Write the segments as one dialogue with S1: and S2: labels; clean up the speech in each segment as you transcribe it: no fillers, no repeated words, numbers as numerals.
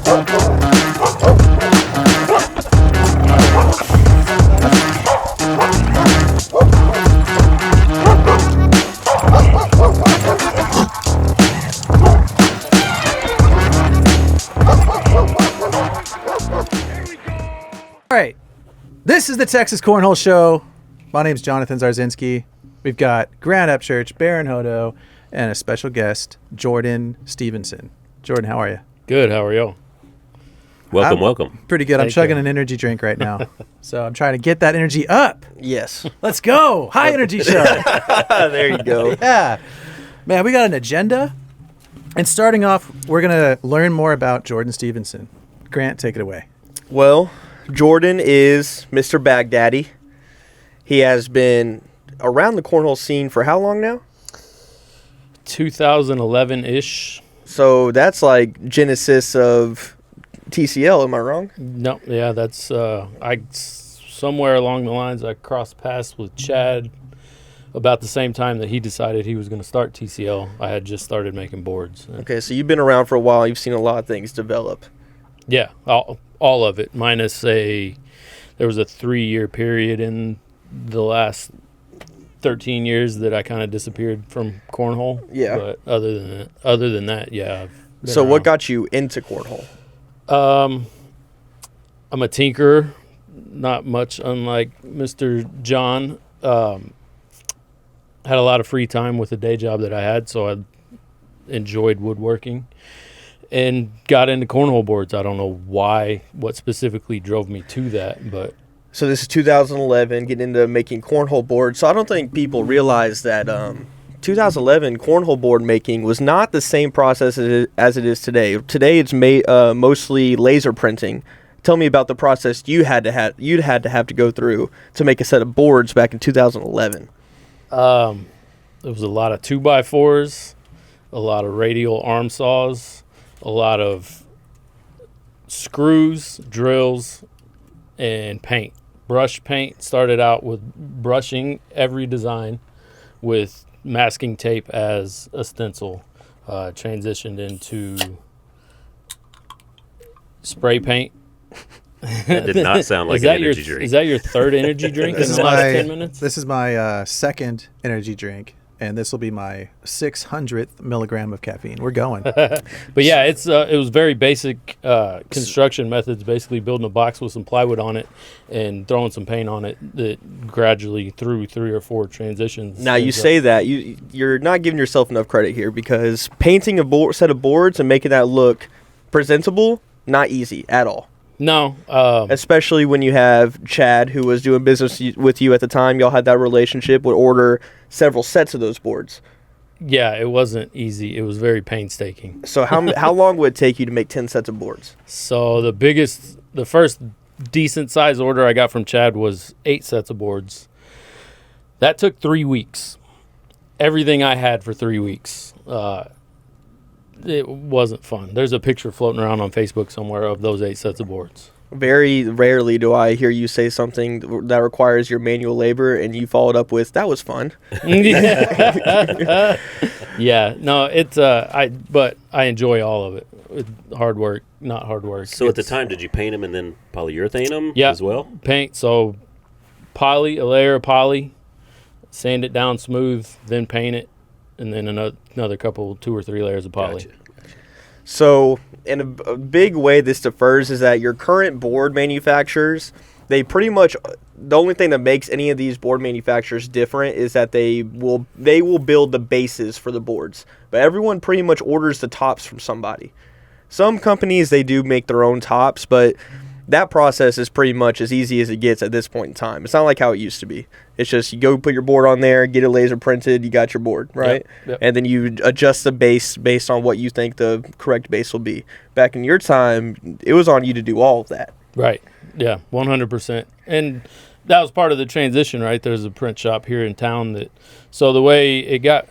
S1: All right, this is the Texas Cornhole Show. My name's Jonathan Zarzinski. We've got Grant Upchurch, Baron Hodo, and a special guest, Jordan Stephenson. Jordan, how are you?
S2: Good. How are y'all?
S3: Welcome.
S1: Pretty good. I'm chugging an energy drink right now. So I'm trying to get that energy up.
S4: Yes.
S1: Let's go. High energy show.
S4: There you go.
S1: Yeah. Man, we got an agenda. And starting off, we're going to learn more about Jordan Stephenson. Grant, take it away.
S4: Well, Jordan is Mr. Baghdaddy. He has been around the cornhole scene for how long now?
S2: 2011-ish.
S4: So that's like genesis of TCL, am I wrong?
S2: No, yeah, that's somewhere along the lines I crossed paths with Chad about the same time that he decided he was going to start TCL. I had just started making boards.
S4: Okay, so you've been around for a while. You've seen a lot of things develop.
S2: Yeah, all of it, minus there was a 3-year period in the last 13 years that I kind of disappeared from cornhole.
S4: Yeah.
S2: But other than that, yeah.
S4: So what got you into cornhole?
S2: I'm a tinkerer, not much unlike Mr. John. Had a lot of free time with the day job that I had, so I enjoyed woodworking and got into cornhole boards. I don't know what specifically drove me to that, but...
S4: So this is 2011, getting into making cornhole boards. So I don't think people realize that 2011 cornhole board making was not the same process as it is today. Today it's mostly laser printing. Tell me about the process you'd had to have to go through to make a set of boards back in 2011.
S2: There was a lot of 2x4s, a lot of radial arm saws, a lot of screws, drills, and paint. Brush paint. Started out with brushing every design with masking tape as a stencil. Transitioned into spray paint.
S3: That did not sound like an energy drink.
S2: Is that your third energy drink in the last 10 minutes?
S1: This is my second energy drink, and this will be my 600th milligram of caffeine. We're going.
S2: But yeah, it was very basic construction methods, basically building a box with some plywood on it and throwing some paint on it that gradually through 3 or 4 transitions.
S4: Now you say that, you're not giving yourself enough credit here, because painting a set of boards and making that look presentable, not easy at all.
S2: No.
S4: Especially when you have Chad, who was doing business with you at the time. Y'all had that relationship, would order several sets of those boards.
S2: Yeah, it wasn't easy. It was very painstaking.
S4: So how long would it take you to make 10 sets of boards?
S2: So the first decent size order I got from Chad was 8 sets of boards. That took 3 weeks. Everything I had for 3 weeks. It wasn't fun. There's a picture floating around on Facebook somewhere of those 8 sets of boards.
S4: Very rarely do I hear you say something that requires your manual labor and you follow it up with, that was fun.
S2: Yeah, no, but I enjoy all of it. It's hard work, not hard work.
S3: So at the time, did you paint them and then polyurethane them as well?
S2: Paint. So a layer of poly, sand it down smooth, then paint it, and then another couple, 2 or 3 layers of poly.
S3: Gotcha.
S4: So in a big way this differs is that your current board manufacturers, they pretty much, the only thing that makes any of these board manufacturers different is that they will build the bases for the boards. But everyone pretty much orders the tops from somebody. Some companies, they do make their own tops, but that process is pretty much as easy as it gets at this point in time. It's not like how it used to be. It's just you go put your board on there, get it laser printed, you got your board, right?
S2: Yep.
S4: And then you adjust the base based on what you think the correct base will be. Back in your time, it was on you to do all of that.
S2: Right. Yeah, 100%. And that was part of the transition, right? There's a print shop here in town so the way it got,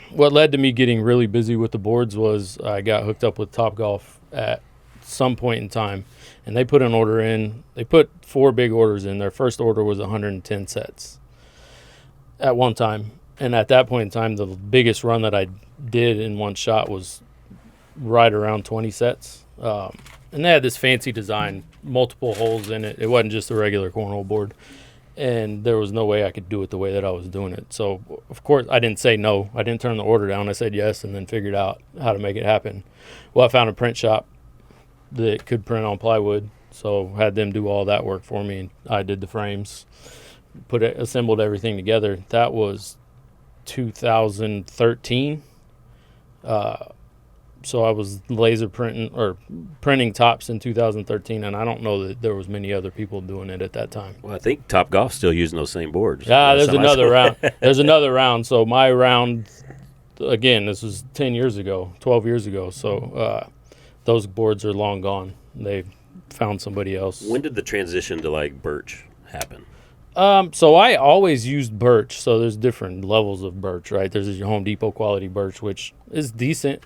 S2: what led to me getting really busy with the boards was I got hooked up with Topgolf at some point in time. And they put an order in. They put 4 big orders in. Their first order was 110 sets at one time. And at that point in time, the biggest run that I did in one shot was right around 20 sets. and they had this fancy design, multiple holes in it. It wasn't just a regular cornhole board. And there was no way I could do it the way that I was doing it. So, of course, I didn't say no. I didn't turn the order down. I said yes, and then figured out how to make it happen. Well, I found a print shop that could print on plywood, so had them do all that work for me. And I did the frames, assembled everything together. That was 2013. So I was laser printing tops in 2013, and I don't know that there was many other people doing it at that time.
S3: Well, I think Top Golf's still using those same boards.
S2: Yeah, there's another round. There's another round. So my round, again, this was 10 years ago, 12 years ago. So those boards are long gone. They've found somebody else.
S3: When did the transition to like birch happen?
S2: So I always used birch. So there's different levels of birch, right? There's your Home Depot quality birch, which is decent.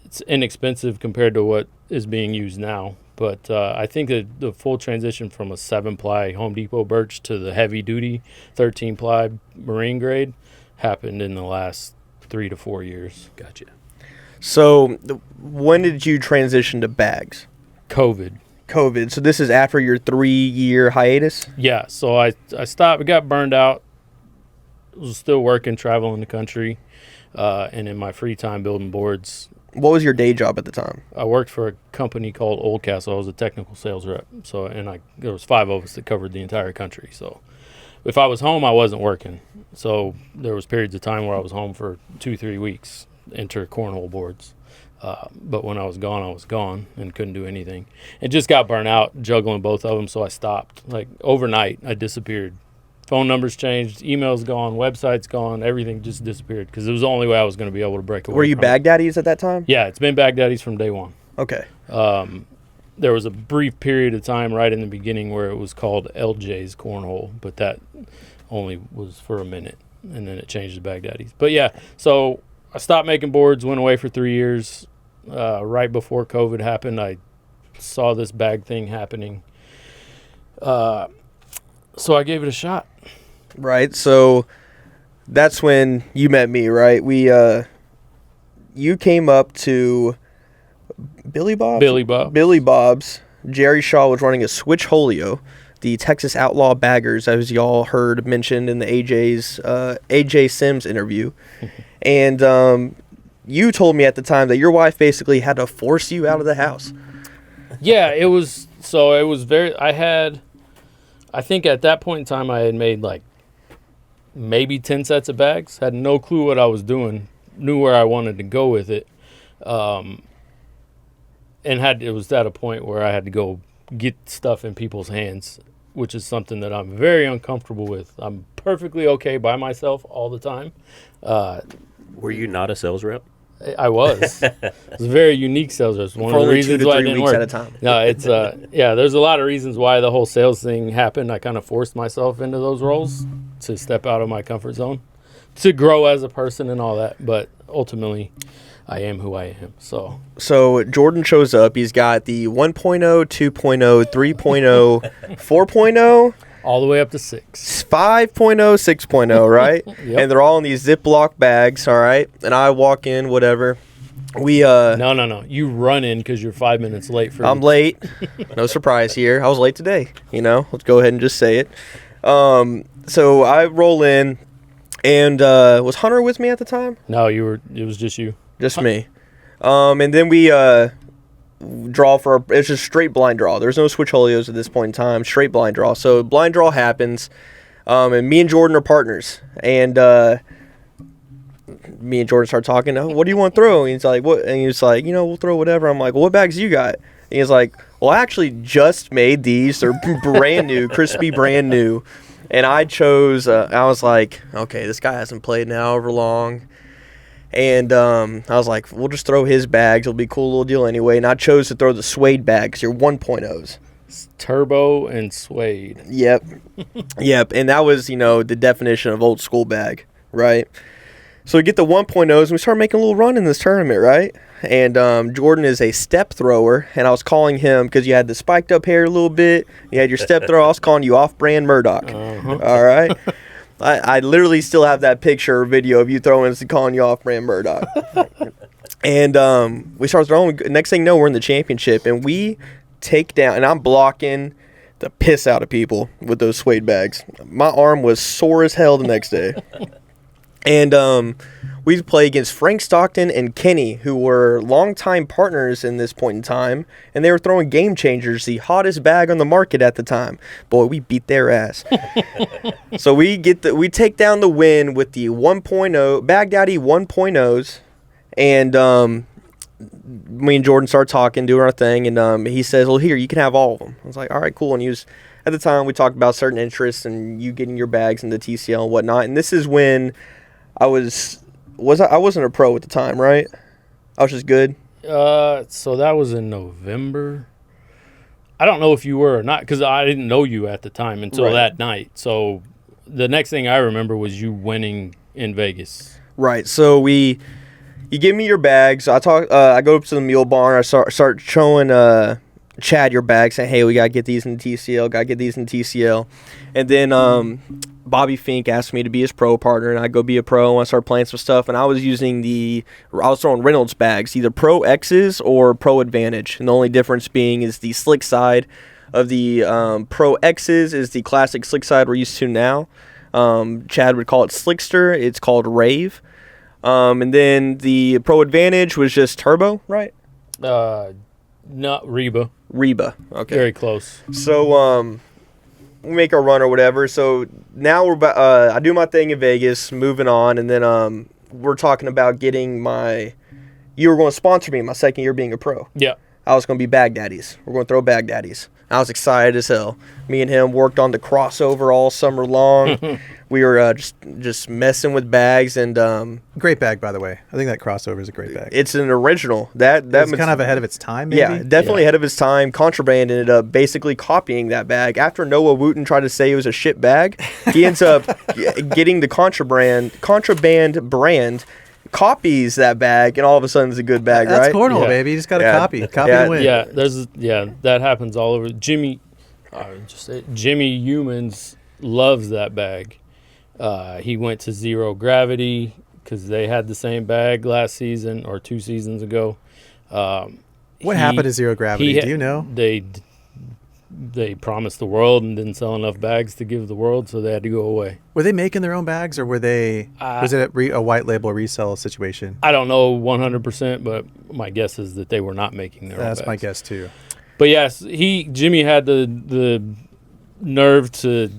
S2: It's inexpensive compared to what is being used now. But I think that the full transition from a 7-ply Home Depot birch to the heavy-duty 13-ply marine grade happened in the last 3 to 4 years.
S3: Gotcha.
S4: So when did you transition to bags?
S2: COVID.
S4: So this is after your 3-year hiatus?
S2: Yeah, so I stopped. I got burned out. Was still working, traveling the country, and in my free time building boards.
S4: What was your day job at the time?
S2: I worked for a company called Oldcastle. I was a technical sales rep. So, there was 5 of us that covered the entire country. So, if I was home, I wasn't working. So, there was periods of time where I was home for 2-3 weeks, enter cornhole boards. But when I was gone and couldn't do anything. And just got burnt out juggling both of them, so I stopped. Like overnight, I disappeared. Phone numbers changed, emails gone, websites gone, everything just disappeared because it was the only way I was going to be able to break away.
S4: Were you Bagdaddys at that time?
S2: Yeah, it's been Bagdaddys from day one.
S4: Okay.
S2: There was a brief period of time right in the beginning where it was called LJ's Cornhole, but that only was for a minute, and then it changed to Bagdaddys. But yeah, so I stopped making boards, went away for 3 years. Right before COVID happened, I saw this bag thing happening. So I gave it a shot.
S4: Right. So that's when you met me, right? You came up to Billy Bob's. Jerry Shaw was running a Switch Holio, the Texas Outlaw Baggers, as y'all heard mentioned in the AJ Sims interview. And you told me at the time that your wife basically had to force you out of the house.
S2: Yeah, it was very, I think at that point in time I had made like maybe 10 sets of bags, had no clue what I was doing, knew where I wanted to go with it. And it was at a point where I had to go get stuff in people's hands, which is something that I'm very uncomfortable with. I'm perfectly okay by myself all the time.
S3: Were you not a sales rep?
S2: I was. It was a very unique sales rep. One of the reasons why it didn't work.
S4: At a time.
S2: No, it's there's a lot of reasons why the whole sales thing happened. I kind of forced myself into those roles to step out of my comfort zone, to grow as a person and all that. But ultimately, I am who I am. So
S4: Jordan shows up. He's got the 1.0, 2.0, 3.0, 4.0.
S2: All the way up to 6.
S4: 5.0, 6.0, right?
S2: Yep.
S4: And they're all in these Ziploc bags, all right? And I walk in, whatever.
S2: No. You run in because you're 5 minutes late for.
S4: I'm late. No surprise here. I was late today. Let's go ahead and just say it. So I roll in, and was Hunter with me at the time?
S2: No, you were. It was just you.
S4: Just me. And then we draw it's just straight blind draw. There's no switch holios at this point in time. Straight blind draw. So blind draw happens, and me and Jordan are partners. And me and Jordan start talking. Oh, what do you want to throw? And he's like, what? And he's like, we'll throw whatever. I'm like, well, what bags you got? And he's like, well, I actually just made these. They're brand new, crispy, brand new. And I chose. I was like, okay, this guy hasn't played in however long. And I was like, we'll just throw his bags. It'll be a cool little deal anyway. And I chose to throw the suede bags, your 1.0s.
S2: Turbo and suede.
S4: Yep. And that was, the definition of old school bag, right? So we get the 1.0s, and we start making a little run in this tournament, right? And Jordan is a step thrower, and I was calling him, because you had the spiked up hair a little bit, you had your step throw, I was calling you off-brand Murdoch.
S2: Uh-huh.
S4: All right? I literally still have that picture or video of you throwing and calling you off-brand Murdoch. And we start throwing. Next thing you know, we're in the championship, and we take down. And I'm blocking the piss out of people with those suede bags. My arm was sore as hell the next day. And we play against Frank Stockton and Kenny, who were longtime partners in this point in time, and they were throwing Game Changers, the hottest bag on the market at the time. Boy, we beat their ass. So we take down the win with the 1.0 Baghdaddy 1.0s, and me and Jordan start talking, doing our thing, and he says, "Well, here, you can have all of them." I was like, "All right, cool." And he was, at the time, we talked about certain interests and you getting your bags into TCL and whatnot. And this is when I wasn't a pro at the time, right? I was just good.
S2: So that was in November. I don't know if you were or not, because I didn't know you at the time until that night. So the next thing I remember was you winning in Vegas.
S4: Right. So you give me your bags. I go up to the mule barn. I start showing Chad your bags, saying, "Hey, we gotta get these in TCL. And then Bobby Fink asked me to be his pro partner, and I go be a pro, and I start playing some stuff. And I was throwing Reynolds bags, either Pro X's or Pro Advantage. And the only difference being is the slick side of the Pro X's is the classic slick side we're used to now. Chad would call it Slickster. It's called Rave. And then the Pro Advantage was just Turbo, right?
S2: Not Reba.
S4: Okay.
S2: Very close.
S4: So we make our run or whatever. So now I do my thing in Vegas, moving on, and then we're talking about getting you were going to sponsor me my second year being a pro.
S2: Yeah.
S4: I was going to be Bagdaddys. We're going to throw Bagdaddys. I was excited as hell. Me and him worked on the crossover all summer long. We were just messing with bags, and
S1: Great bag, by the way. I think that crossover is a great bag.
S4: it's an original. That
S1: It's kind of ahead of its time, maybe?
S4: Yeah, definitely ahead of his time. Contraband ended up basically copying that bag. After Noah Wooten tried to say it was a shit bag, he ends up getting the contraband brand, copies that bag, and all of a sudden it's a good bag,
S1: That's
S4: right?
S1: Cornhole,
S2: Yeah.
S1: baby. You just got to
S4: Yeah.
S1: copy
S4: Yeah.
S1: and win.
S2: Yeah, that happens all over. Jimmy Humans loves that bag. He went to Zero Gravity because they had the same bag last season or 2 seasons ago.
S1: What happened to Zero Gravity? Do you know?
S2: They promised the world and didn't sell enough bags to give the world, so they had to go away.
S1: Were they making their own bags, or was it a white label resell situation?
S2: I don't know 100%, but my guess is that they were not making their own bags.
S1: That's my guess too.
S2: But yes, Jimmy had the nerve to,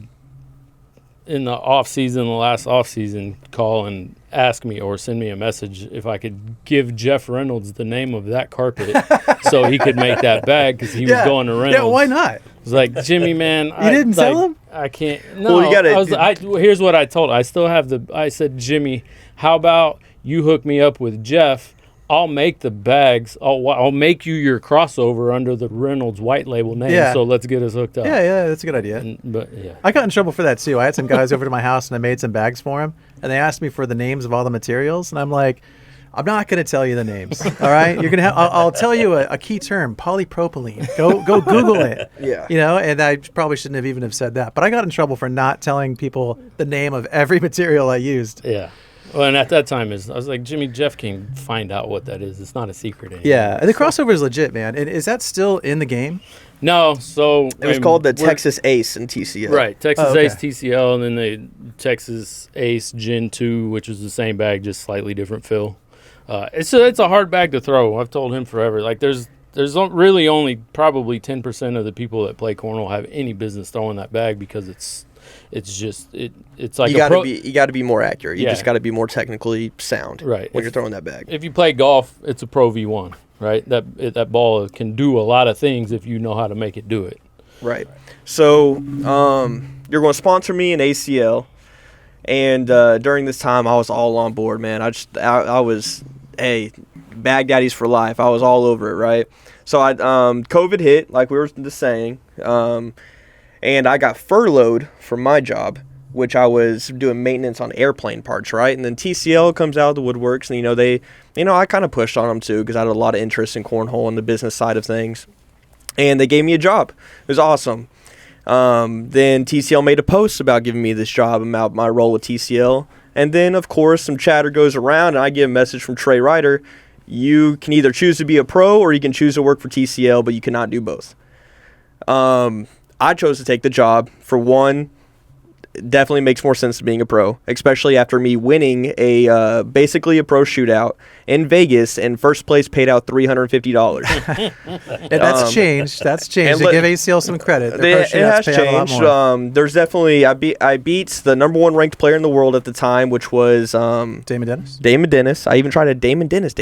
S2: in the last off season, call and ask me or send me a message if I could give Jeff Reynolds the name of that carpet so he could make that bag because he was going to Reynolds.
S1: Yeah, why not?
S2: I was like, Jimmy, man,
S1: You didn't sell him?
S2: I can't. No,
S4: Well, you gotta.
S2: here's what I told. I still have I said, Jimmy, how about you hook me up with Jeff? I'll make the bags. I'll make you your crossover under the Reynolds white label name.
S1: Yeah.
S2: So let's get us hooked up.
S1: Yeah, that's a good idea.
S2: Yeah.
S1: I got in trouble for that too. I had some guys over to my house and I made some bags for them, and they asked me for the names of all the materials, and I'm like, I'm not going to tell you the names. All right, you're gonna. I'll tell you a key term: polypropylene. Go Google it.
S4: Yeah.
S1: And I probably shouldn't have even have said that, but I got in trouble for not telling people the name of every material I used.
S2: Yeah. Well, and at that time, I was like, Jimmy, Jeff can find out what that is. It's not a secret anymore.
S1: Yeah, and the crossover is legit, man. And is that still in the game?
S2: No, so
S4: It was called the Texas Ace in TCL.
S2: Right, Texas
S1: okay.
S2: Ace TCL, and then the Texas Ace Gen 2, which is the same bag, just slightly different fill. It's a hard bag to throw. I've told him forever. Like there's really only probably 10% of the people that play cornhole have any business throwing that bag because it's like
S4: You got to be more accurate. You just got to be more technically sound.
S2: Right.
S4: When you're throwing that bag.
S2: If you play golf, it's a Pro V1, right? That ball can do a lot of things if you know how to make it do it.
S4: Right. So you're going to sponsor me in ACL, and during this time I was all on board, man. I was Bagdaddys for life. I was all over it, right? So COVID hit, like we were just saying, and I got furloughed from my job, which I was doing maintenance on airplane parts, right? And then TCL comes out of the woodworks, and I kind of pushed on them too because I had a lot of interest in cornhole and the business side of things. And they gave me a job. It was awesome. Then TCL made a post about giving me this job, about my role with TCL. And then, of course, some chatter goes around, and I get a message from Trey Ryder. you can either choose to be a pro or you can choose to work for TCL, but you cannot do both. I chose to take the job. For one, it definitely makes more sense to being a pro, especially after me winning basically a pro shootout in Vegas, and first place paid out $350.
S1: And that's changed. That's changed. To give ACL some credit.
S4: It has changed. There's definitely I beat the number 1 ranked player in the world at the time, which was
S1: Damon Dennis.
S4: Damon Dennis. I even tried a Damon Dennis.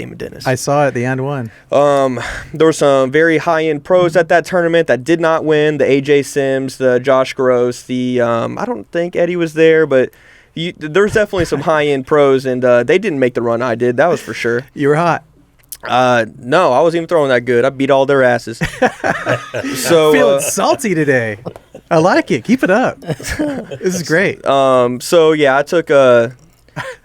S1: I saw it. The end one.
S4: There were some very high end pros at that tournament that did not win. The AJ Sims, the Josh Gross, the I don't think Eddie was there, but there's definitely some high end pros, and they didn't make the run I did. That was for sure.
S1: You were hot.
S4: No, I wasn't even throwing that good. I beat all their asses. So
S1: feeling salty today. I like it. Keep it up. This is great.
S4: So yeah, I took and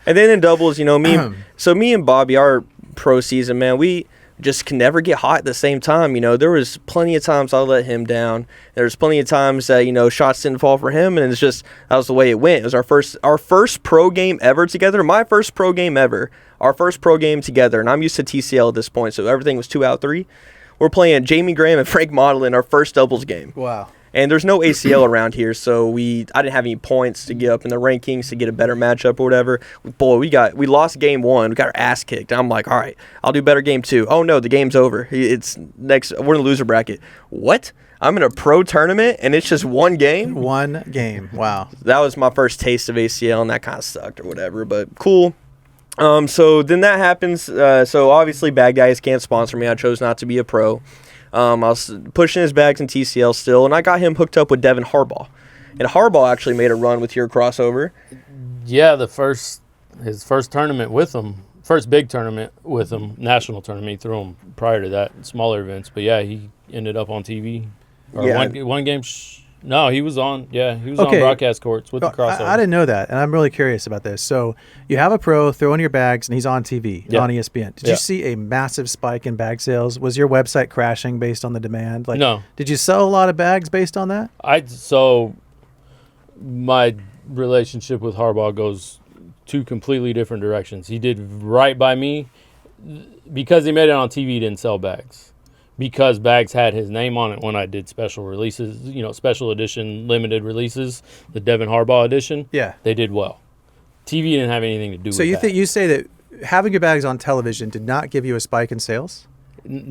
S4: then in doubles, me and Bobby, our pro season, man, we just can never get hot at the same time. There was plenty of times I let him down. There was plenty of times that, shots didn't fall for him, and it's just, that was the way it went. It was our first pro game ever together, my first pro game ever, our first pro game together, and I'm used to TCL at this point, so everything was 2 out 3. We're playing Jamie Graham and Frank Model in our first doubles game.
S1: Wow.
S4: And there's no ACL around here, so I didn't have any points to get up in the rankings to get a better matchup or whatever. Boy, we lost game 1. We got our ass kicked. I'm like, all right, I'll do better game 2. Oh no, the game's over. It's next. We're in the loser bracket. What? I'm in a pro tournament and it's just one game?
S1: One game. Wow.
S4: That was my first taste of ACL, and that kind of sucked or whatever, but cool. So then that happens. So obviously Bagdaddys can't sponsor me. I chose not to be a pro. I was pushing his bags in TCL still, and I got him hooked up with Devin Harbaugh. And Harbaugh actually made a run with your crossover.
S2: Yeah, his first tournament with him, first big tournament with him, national tournament. He threw him prior to that, smaller events. But yeah, he ended up on TV. Or
S4: Yeah.
S2: one game. No, he was on. Yeah, he was on broadcast courts with the crossover.
S1: I didn't know that, and I'm really curious about this. So you have a pro throwing your bags, and he's on TV on ESPN. Did you see a massive spike in bag sales? Was your website crashing based on the demand?
S2: No.
S1: Did you sell a lot of bags based on that?
S2: So my relationship with Harbaugh goes 2 completely different directions. He did right by me because he made it on TV. He didn't sell bags. Because bags had his name on it when I did special releases, special edition, limited releases, the Devin Harbaugh edition.
S1: Yeah.
S2: They did well. TV didn't have anything to do with that.
S1: So you say that having your bags on television did not give you a spike in sales?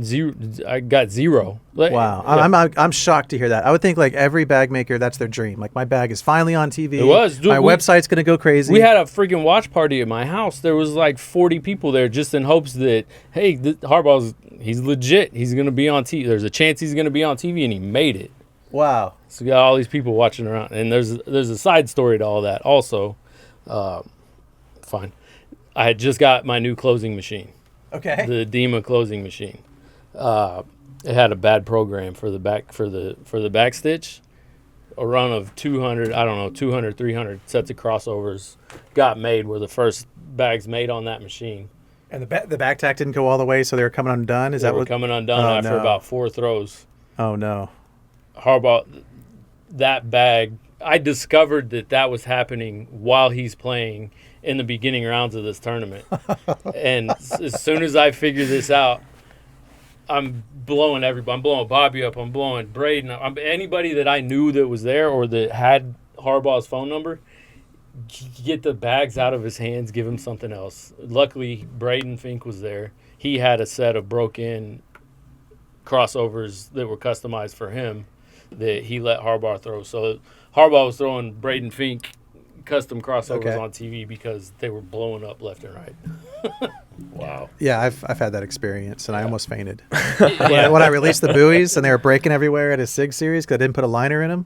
S2: Zero. I got 0.
S1: Wow.
S2: Yeah.
S1: I'm shocked to hear that. I would think like every bag maker, that's their dream. Like my bag is finally on TV.
S2: It was. Dude,
S1: my website's going to go crazy.
S2: We had a freaking watch party at my house. There was like 40 people there just in hopes that, hey, Harbaugh's, he's legit. He's going to be on TV. There's a chance he's going to be on TV, and he made it.
S1: Wow.
S2: So we got all these people watching around. And there's a side story to all that also. Fine. I had just got my new closing machine.
S1: Okay.
S2: The Dima closing machine. It had a bad program for the back stitch. A run of 200, 300 sets of crossovers got made, were the first bags made on that machine.
S1: And the back tack didn't go all the way, so they were coming undone?
S2: They were coming undone after about 4 throws.
S1: Oh, no.
S2: Harbaugh, that bag, I discovered that was happening while he's playing in the beginning rounds of this tournament. And as soon as I figure this out, I'm blowing everybody. I'm blowing Bobby up. I'm blowing Braden up. Anybody that I knew that was there or that had Harbaugh's phone number, get the bags out of his hands, give him something else. Luckily, Braden Fink was there. He had a set of broken crossovers that were customized for him that he let Harbaugh throw. So Harbaugh was throwing Braden Fink custom crossovers on TV because they were blowing up left and right. Wow.
S1: Yeah, I've had that experience, and I almost fainted. When I released the buoys and they were breaking everywhere at a SIG series because I didn't put a liner in them,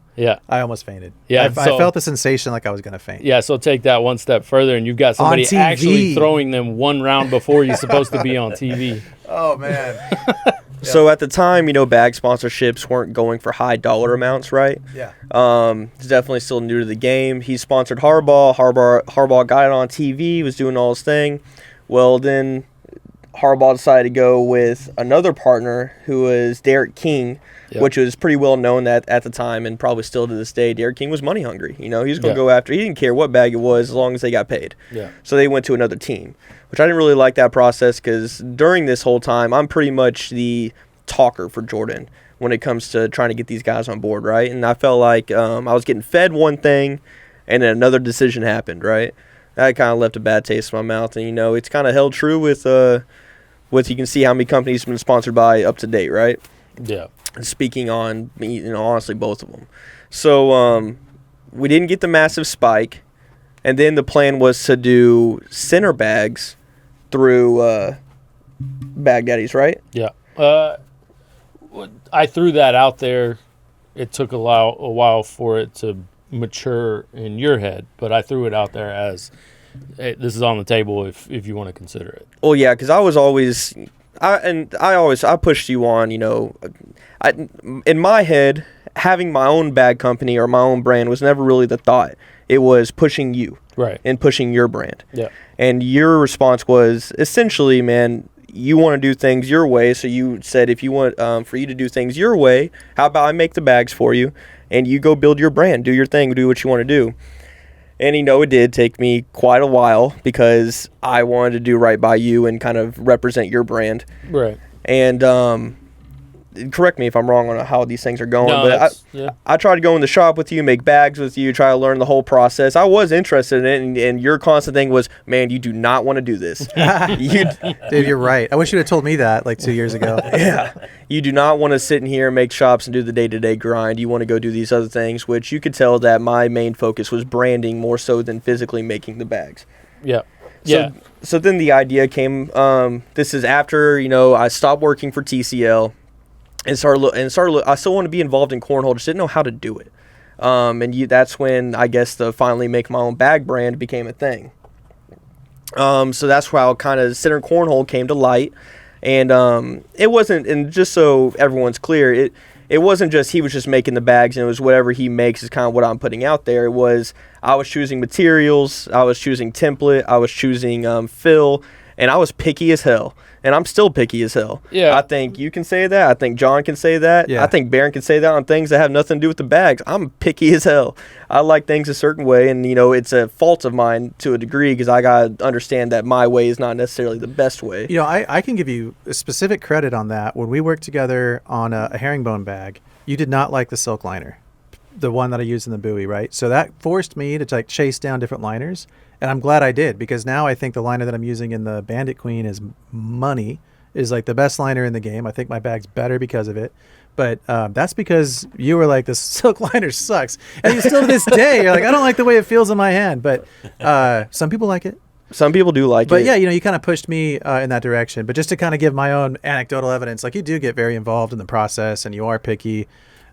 S1: I almost fainted. Yeah, I felt the sensation like I was going to faint.
S2: Yeah, so take that one step further, and you've got somebody actually throwing them one round before you're supposed to be on TV.
S1: Oh, man.
S4: So at the time, bag sponsorships weren't going for high dollar amounts, right?
S1: Yeah.
S4: He's definitely still new to the game. He sponsored Harbaugh. Harbaugh got it on TV, was doing all his thing. Well, then Harbaugh decided to go with another partner who was Derek King, which was pretty well known at the time and probably still to this day. Derek King was money hungry. He was going to go after. He didn't care what bag it was as long as they got paid.
S2: Yeah.
S4: So they went to another team, which I didn't really like that process because during this whole time, I'm pretty much the talker for Jordan when it comes to trying to get these guys on board, right? And I felt like I was getting fed one thing and then another decision happened, right? That kind of left a bad taste in my mouth. And, it's kind of held true with you can see how many companies have been sponsored by up to date, right?
S2: Yeah.
S4: Speaking on, honestly, both of them. So we didn't get the massive spike. And then the plan was to do center bags through Bagdaddys, right?
S2: Yeah. I threw that out there. It took a while for it to mature in your head, but I threw it out there as, hey, this is on the table if you want to consider it.
S4: Well, yeah, because I was always I pushed you on, in my head, having my own bag company or my own brand was never really the thought. It was pushing you.
S2: Right.
S4: And pushing your brand.
S2: Yeah.
S4: And your response was essentially, man, you want to do things your way. So you said, if you want for you to do things your way, how about I make the bags for you and you go build your brand, do your thing, do what you want to do. And it did take me quite a while because I wanted to do right by you and kind of represent your brand.
S2: Right.
S4: And correct me if I'm wrong on how these things are going,
S2: no,
S4: but I tried to go in the shop with you, make bags with you, try to learn the whole process. I was interested in it, and your constant thing was, man, you do not want to do this.
S1: Dude, you're right. I wish you'd have told me that like 2 years ago.
S4: Yeah. You do not want to sit in here and make shops and do the day-to-day grind. You want to go do these other things, which you could tell that my main focus was branding more so than physically making the bags.
S2: Yeah. Yeah.
S4: So then the idea came, this is after, I stopped working for TCL. And started. I still want to be involved in cornhole. Just didn't know how to do it. That's when I guess the finally make my own bag brand became a thing. So that's how kind of center cornhole came to light, and it wasn't. And just so everyone's clear, it wasn't just he was just making the bags and it was whatever he makes is kind of what I'm putting out there. It was I was choosing materials, I was choosing template, I was choosing fill, and I was picky as hell. And I'm still picky as hell.
S2: Yeah.
S4: I think you can say that. I think John can say that.
S1: Yeah.
S4: I think Baron can say that on things that have nothing to do with the bags. I'm picky as hell. I like things a certain way, and, it's a fault of mine to a degree because I got to understand that my way is not necessarily the best way.
S1: I can give you a specific credit on that. When we worked together on a herringbone bag, you did not like the silk liner, the one that I used in the buoy, right? So that forced me to chase down different liners. And I'm glad I did because now I think the liner that I'm using in the Bandit Queen is money, is like the best liner in the game. I think my bag's better because of it. But that's because you were like, this silk liner sucks. And you still to this day, you're like, I don't like the way it feels in my hand. But some people like it.
S4: Some people do like it.
S1: But yeah, you kind of pushed me in that direction. But just to kind of give my own anecdotal evidence, like you do get very involved in the process and you are picky.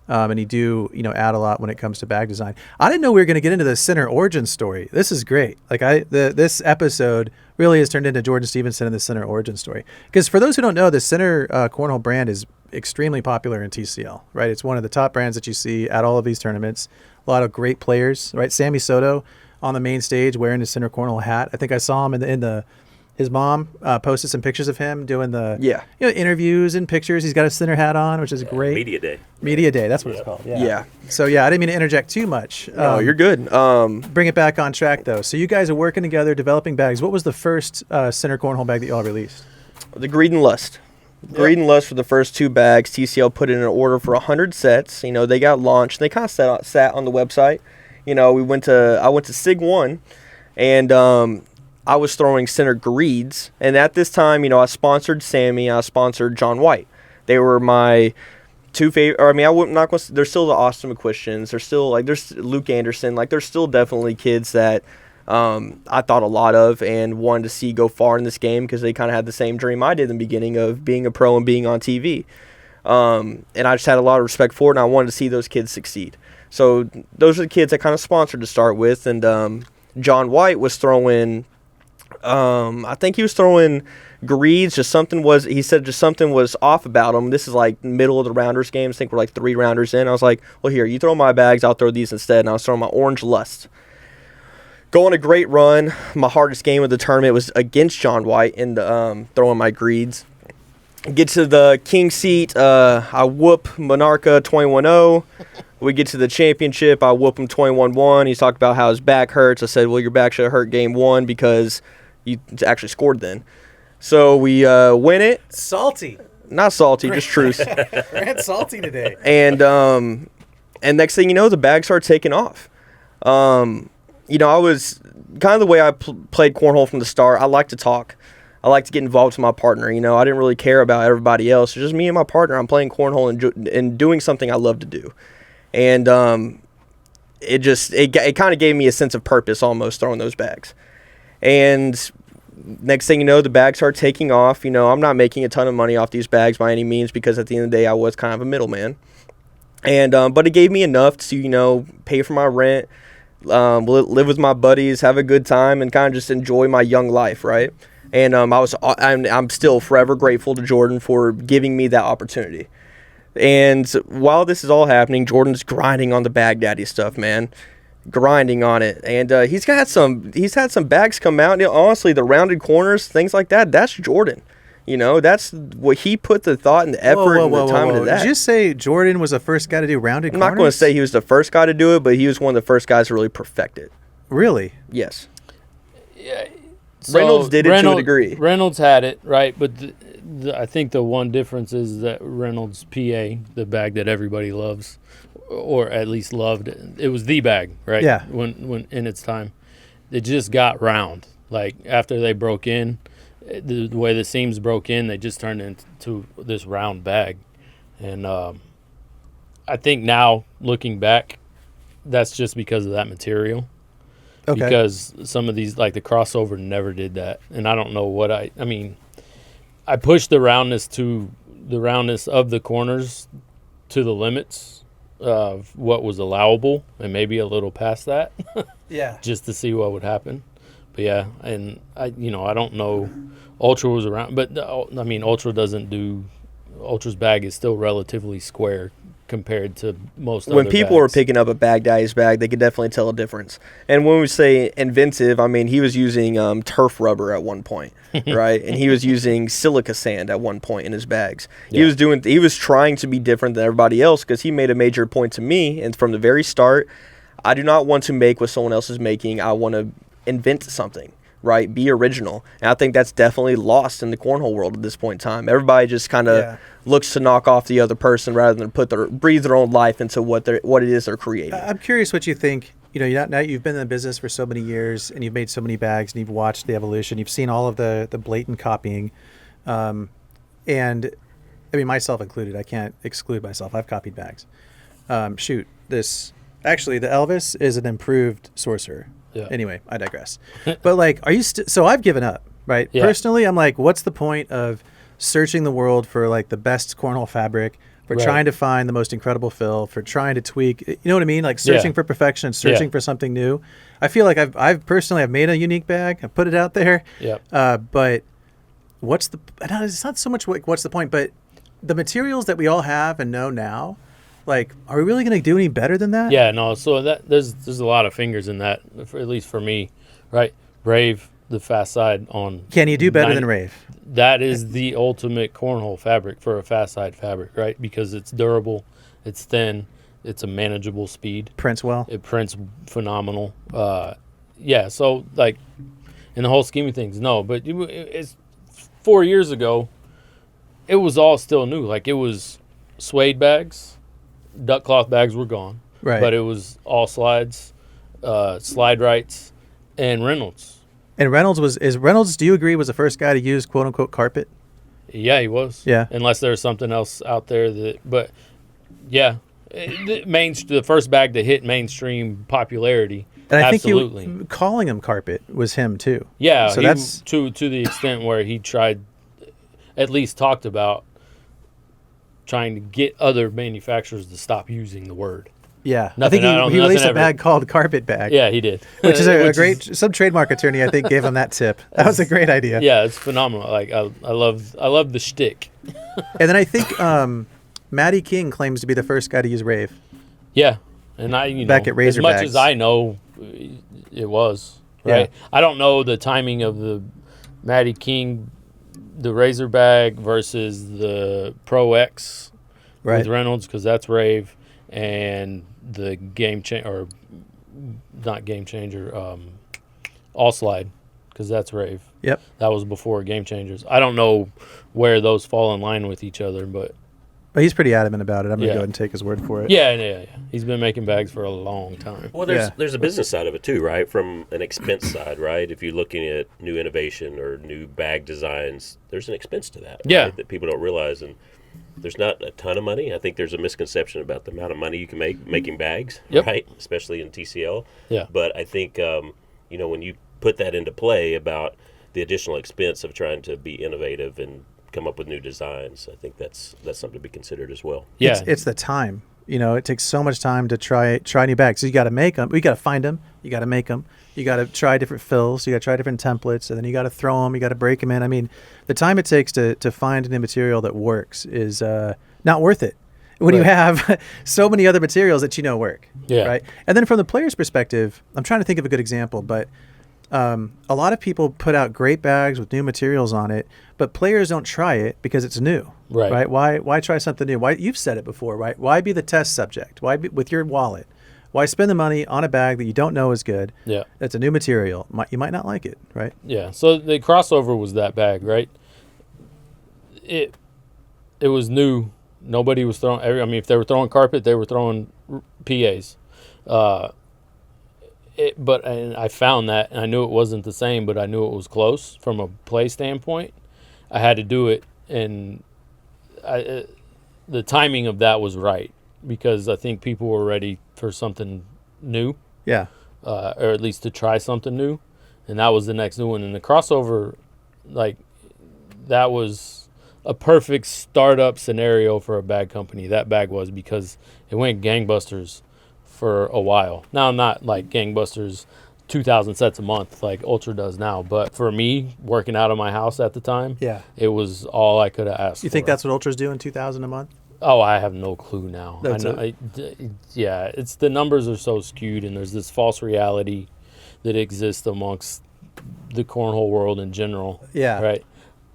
S1: And you do, add a lot when it comes to bag design. I didn't know we were going to get into the center origin story. This is great. Like this episode really has turned into Jordan Stephenson and the center origin story. Because for those who don't know, the center cornhole brand is extremely popular in TCL, right? It's one of the top brands that you see at all of these tournaments. A lot of great players, right? Sammy Soto on the main stage wearing his center cornhole hat. I think I saw him in the his mom posted some pictures of him doing the interviews and pictures. He's got a center hat on, which is great.
S3: Media Day.
S1: Media Day, that's what it's called.
S4: Yeah.
S1: So I didn't mean to interject too much.
S4: No, you're good.
S1: Bring it back on track though. So you guys are working together, developing bags. What was the first center cornhole bag that y'all released?
S4: The Greed and Lust. Greed and Lust for the first two bags. TCL put in an order for 100 sets. They got launched. They kind of sat on the website. I went to Sig 1, and I was throwing center greeds, and at this time, I sponsored Sammy, I sponsored John White. They were my two favorite. Or, I wouldn't not. They're still the Austin McQuistians. They're still there's Luke Anderson. There's still definitely kids that I thought a lot of and wanted to see go far in this game because they kind of had the same dream I did in the beginning of being a pro and being on TV. And I just had a lot of respect for it, and I wanted to see those kids succeed. So those are the kids I kind of sponsored to start with, and John White was throwing. I think he was throwing greeds. He said just something was off about him. This is like middle of the rounders games. I think we're like 3 rounders in. I was like, well, here, you throw my bags, I'll throw these instead. And I was throwing my orange lust. Go on a great run. My hardest game of the tournament was against John White in the throwing my greeds. Get to the king seat. I whoop Monarca 21-0. We get to the championship. I whoop him 21-1. He's talked about how his back hurts. I said, well, your back should have hurt game one because you actually scored then. So we win it.
S1: Salty.
S4: Not salty, just truce.
S1: Grant's salty today.
S4: And next thing you know, the bag started taking off. I was kind of the way I played cornhole from the start. I like to talk. I like to get involved with my partner. I didn't really care about everybody else. It's just me and my partner. I'm playing cornhole and doing something I love to do. And it kind of gave me a sense of purpose almost throwing those bags. And next thing you know, the bags start taking off. I'm not making a ton of money off these bags by any means because at the end of the day, I was kind of a middleman. And but it gave me enough to, pay for my rent, live with my buddies, have a good time, and kind of just enjoy my young life, right? And I'm still forever grateful to Jordan for giving me that opportunity. And while this is all happening, Jordan's grinding on the Baghdaddy stuff, man, grinding on it. And he's had some bags come out. Honestly, the rounded corners, things like that, that's Jordan. That's what he put the thought and the effort and the time into that.
S1: Did you say Jordan was the first guy to do rounded corners?
S4: I'm not going to say he was the first guy to do it, but he was one of the first guys to really perfect it.
S1: Really?
S4: Yes.
S2: Yeah. So
S4: Reynolds did it to a degree.
S2: Reynolds had it, right? But I think the one difference is that Reynolds PA, the bag that everybody loves, or at least loved, it was the bag, right?
S1: Yeah.
S2: When in its time, it just got round. Like after they broke in, the way the seams broke in, they just turned into this round bag. And I think now, looking back, that's just because of that material. Okay. Because some of these, like the crossover, never did that. And I don't know what I mean, I pushed the roundness of the corners to the limits of what was allowable and maybe a little past that.
S1: Yeah.
S2: Just to see what would happen. But yeah, and I don't know. Ultra was around, but Ultra's bag is still relatively square compared to most
S4: when
S2: other
S4: people
S2: bags.
S4: Were picking up a Bagdaddys bag, they could definitely tell a difference. And when we say inventive, he was using turf rubber at one point, right? And he was using silica sand at one point in his bags. Yeah. He was trying to be different than everybody else because he made a major point to me, and from the very start, I do not want to make what someone else is making. I want to invent something. Right, be original, and I think that's definitely lost in the cornhole world at this point in time. Everybody just kind of looks to knock off the other person rather than breathe their own life into what it is they're creating.
S1: I'm curious what you think. Now you've been in the business for so many years, and you've made so many bags, and you've watched the evolution. You've seen all of the blatant copying, and myself included. I can't exclude myself. I've copied bags. The Elvis is an improved sorcerer. Yeah. Anyway, I digress. But are you so I've given up, right? Yeah. Personally, I'm like, what's the point of searching the world for the best cornhole fabric, for trying to find the most incredible fill, for trying to tweak, you know what I mean? Searching for perfection, searching for something new. I feel like I've personally made a unique bag. I put it out there. Yeah. But it's not so much what's the point, but the materials that we all have and know now, are we really going to do any better than that?
S2: Yeah, no. So there's a lot of fingers in that, at least for me, right? Rave, the fast side on.
S1: Can you do better than Rave?
S2: That is the ultimate cornhole fabric for a fast side fabric, right? Because it's durable, it's thin, it's a manageable speed.
S1: Prints well.
S2: It prints phenomenal. Yeah. So in the whole scheme of things, no. But it's 4 years ago. It was all still new. It was suede bags. Duck cloth bags were gone, right? But it was all slides, slide rights, and Reynolds.
S1: And Reynolds? Do you agree was the first guy to use quote unquote carpet?
S2: Yeah, he was.
S1: Yeah.
S2: Unless there's something else out there but yeah, the first bag to hit mainstream popularity. And I absolutely.
S1: Think calling him carpet was him too.
S2: Yeah. So that's to the extent where he tried, at least talked about, trying to get other manufacturers to stop using the word.
S1: Yeah. I think he released a bag called Carpet Bag.
S2: Yeah, he did.
S1: Which is some trademark attorney, I think, gave him that tip. That was a great idea.
S2: Yeah, it's phenomenal. I love the shtick.
S1: And then I think Matty King claims to be the first guy to use Rave.
S2: Yeah. And
S1: back at Razor
S2: as much
S1: bags.
S2: as I know, it was. right? Yeah. I don't know the timing of the Matty King, the Razor bag versus the Pro X with Reynolds, because that's Rave, and the All Slide, because that's Rave.
S1: Yep.
S2: That was before Game Changers. I don't know where those fall in line with each other, but
S1: he's pretty adamant about it. I'm going to go ahead and take his word for it.
S2: Yeah. He's been making bags for a long time.
S3: Well, there's a business side of it too, right? From an expense side, right? If you're looking at new innovation or new bag designs, there's an expense to that, right? That people don't realize. And there's not a ton of money. I think there's a misconception about the amount of money you can make making bags, right? Especially in TCL.
S2: Yeah.
S3: But I think, when you put that into play about the additional expense of trying to be innovative and come up with new designs, I think that's something to be considered as well.
S1: Yeah, it's the time. It takes so much time to try new bags. So you got to make them. You got to find them. You got to make them. You got to try different fills. You got to try different templates, and then you got to throw them. You got to break them in. I mean, the time it takes to find a new material that works is not worth it when you have so many other materials that work.
S2: Yeah.
S1: Right. And then from the player's perspective, I'm trying to think of a good example, but a lot of people put out great bags with new materials on it, but players don't try it because it's new. Right. Why try something new? Why, you've said it before, right? Why be the test subject? Why be with your wallet? Why spend the money on a bag that you don't know is good?
S2: Yeah.
S1: That's a new material. You might not like it, right?
S2: Yeah. So the crossover was that bag, right? It was new. Nobody was throwing. If they were throwing carpet, they were throwing PAs. But I found that, and I knew it wasn't the same, but I knew it was close from a play standpoint. I had to do it, and the timing of that was right, because I think people were ready for something new.
S1: Yeah.
S2: Or at least to try something new, and that was the next new one. And the crossover, that was a perfect startup scenario for a bag company. That bag was, because it went gangbusters for a while. Now, not like gangbusters 2,000 sets a month like Ultra does now, but for me, working out of my house at the time, it was all I could have asked for.
S1: You think that's what Ultra's doing, 2,000 a month?
S2: Oh, I have no clue now. It's the numbers are so skewed, and there's this false reality that exists amongst the cornhole world in general.
S1: Yeah.
S2: Right.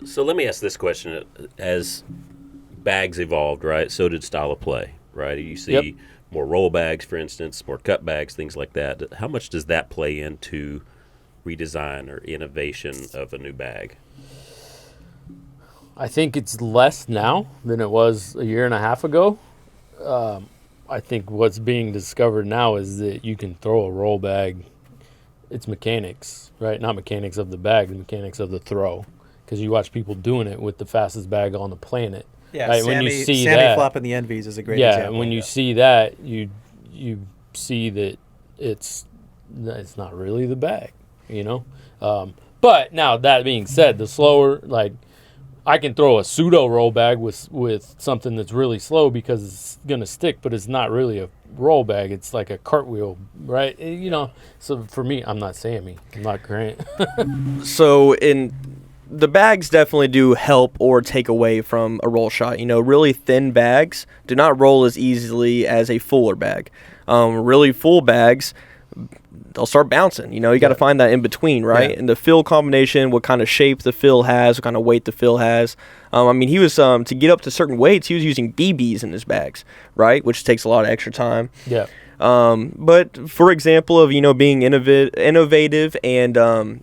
S3: So let me ask this question: as bags evolved, right? So did style of play, right? You see more roll bags, for instance, more cut bags, things like that. How much does that play into redesign or innovation of a new bag?
S2: I think it's less now than it was a year and a half ago. I think what's being discovered now is that you can throw a roll bag. It's mechanics, right? Not mechanics of the bag, the mechanics of the throw. Because you watch people doing it with the fastest bag on the planet.
S1: Yeah,
S2: right?
S1: Sammy,
S2: when you see
S1: Sammy
S2: that,
S1: flopping the Envies is a great example.
S2: Yeah, and when you see that, you see that it's not really the bag, But now, that being said, the slower, I can throw a pseudo roll bag with something that's really slow because it's going to stick, but it's not really a roll bag. It's like a cartwheel, right? So for me, I'm not Sammy. I'm not Grant.
S4: So the bags definitely do help or take away from a roll shot. Really thin bags do not roll as easily as a fuller bag. Really full bags, they'll start bouncing. You got to find that in between, right?
S1: Yeah.
S4: And the fill combination, what kind of shape the fill has, what kind of weight the fill has. He was to get up to certain weights, he was using BBs in his bags, right? Which takes a lot of extra time.
S2: Yeah.
S4: But for example of being innovative and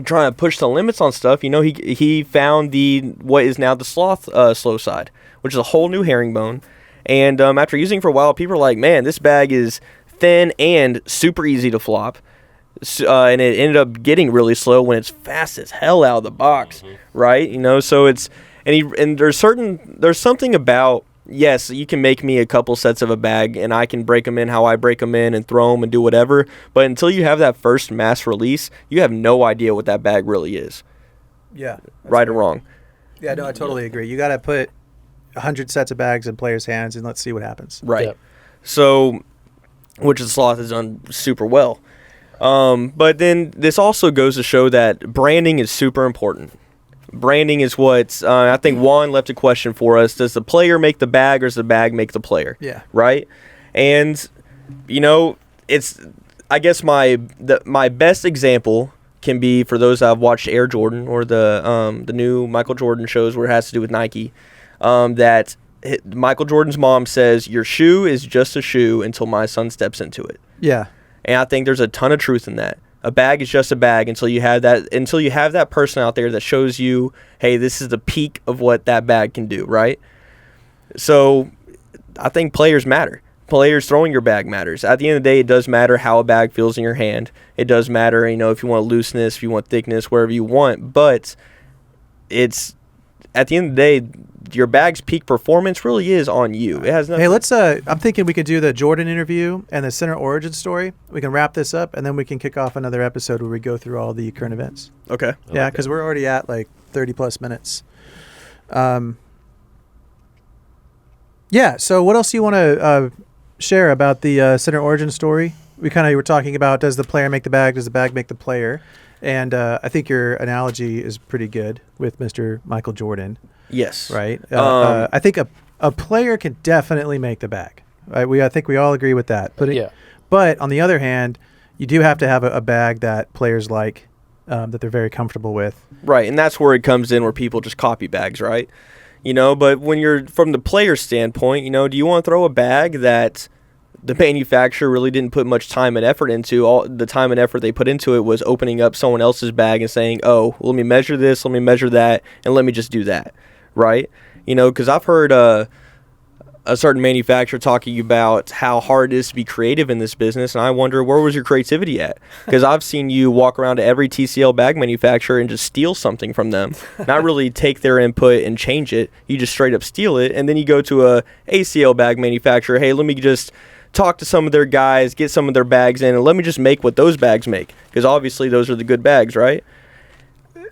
S4: trying to push the limits on stuff, he found what is now the sloth slow side, which is a whole new herringbone. And after using it for a while, people are like, man, this bag is thin and super easy to flop. And it ended up getting really slow when it's fast as hell out of the box, right? So it's and there's something about, yes, you can make me a couple sets of a bag and I can break them in how I break them in and throw them and do whatever. But until you have that first mass release, you have no idea what that bag really is.
S1: Yeah.
S4: Right or wrong.
S1: Yeah, no, I totally agree. You got to put 100 sets of bags in players' hands and let's see what happens.
S4: Right.
S2: Yep.
S4: So, which the Sloth has done super well. But then this also goes to show that branding is super important. Branding is what I think Juan left a question for us. Does the player make the bag or does the bag make the player?
S1: Yeah.
S4: Right? And, I guess my best example can be for those that have watched Air Jordan or the new Michael Jordan shows where it has to do with Nike. That Michael Jordan's mom says, your shoe is just a shoe until my son steps into it.
S1: Yeah.
S4: And I think there's a ton of truth in that. A bag is just a bag until you have that person out there that shows you, hey, this is the peak of what that bag can do, right? So I think players matter. Players throwing your bag matters. At the end of the day, it does matter how a bag feels in your hand. It does matter, if you want looseness, if you want thickness, wherever you want. But it's at the end of the day, your bag's peak performance really is on you. It has nothing.
S1: Hey, let's. I'm thinking we could do the Jordan interview and the center origin story. We can wrap this up, and then we can kick off another episode where we go through all the current events.
S4: Okay.
S1: Yeah, because we're already at like 30 plus minutes. Yeah. So, what else do you want to share about the center origin story? We were talking about, does the player make the bag? Does the bag make the player? And I think your analogy is pretty good with Mr. Michael Jordan.
S4: Yes.
S1: Right. I think a player can definitely make the bag. Right. I think we all agree with that. But on the other hand, you do have to have a bag that players like, that they're very comfortable with.
S4: Right, and that's where it comes in, where people just copy bags, right? But when you're from the player standpoint, do you want to throw a bag that the manufacturer really didn't put much time and effort into? All the time and effort they put into it was opening up someone else's bag and saying, oh, let me measure this, let me measure that, and let me just do that, right? Because I've heard a certain manufacturer talking about how hard it is to be creative in this business, and I wonder, where was your creativity at? Because I've seen you walk around to every TCL bag manufacturer and just steal something from them, not really take their input and change it. You just straight up steal it, and then you go to a ACL bag manufacturer, hey, let me just talk to some of their guys, get some of their bags in, and let me just make what those bags make, because obviously those are the good bags, right?